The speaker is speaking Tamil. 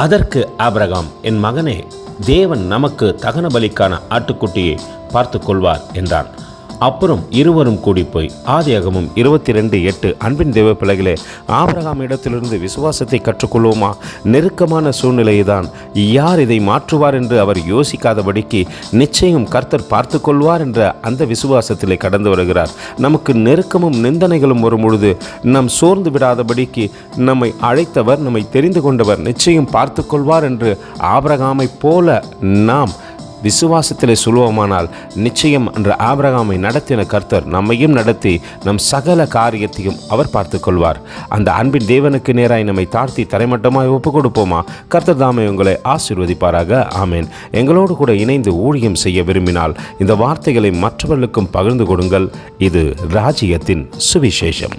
அதற்கு ஆபிரகாம், என் மகனே, தேவன் நமக்கு தகன பலிக்கான ஆட்டுக்குட்டியை பார்த்து கொள்வார் என்றான். அப்புறம் இருவரும் கூடி போய் ஆதியாகமம் 22:8. அன்பின் தேவ பிள்ளைகளே, ஆபிரகாம் இடத்திலிருந்து விசுவாசத்தை கற்றுக்கொள்வோமா? நெருக்கமான சூழ்நிலைதான் யார் இதை மாற்றுவார் என்று அவர் யோசிக்காதபடிக்கு நிச்சயம் கர்த்தர் பார்த்து கொள்வார் என்ற அந்த விசுவாசத்திலே கடந்து வருகிறார். நமக்கு நெருக்கமும் நிந்தனைகளும் வரும் பொழுது நாம் சோர்ந்து விடாதபடிக்கு நம்மை அழைத்தவர், நம்மை தெரிந்து கொண்டவர் நிச்சயம் பார்த்து கொள்வார் என்று ஆபிரகாமை போல நாம் விசுவாசத்திலே சொல்வோமானால் நிச்சயம் அன்று ஆபிரகாமை நடத்தின கர்த்தர் நம்மையும் நடத்தி நம் சகல காரியத்தையும் அவர் பார்த்து கொள்வார். அந்த அன்பின் தேவனுக்கு நேராய் நம்மை தாழ்த்தி தரைமட்டமாய் ஒப்பு கொடுப்போமா? கர்த்தர் தாமே உங்களை ஆசீர்வதிப்பாராக. ஆமேன். எங்களோடு கூட இணைந்து ஊழியம் செய்ய விரும்பினால் இந்த வார்த்தைகளை மற்றவர்களுக்கும் பகிர்ந்து கொடுங்கள். இது ராஜ்யத்தின் சுவிசேஷம்.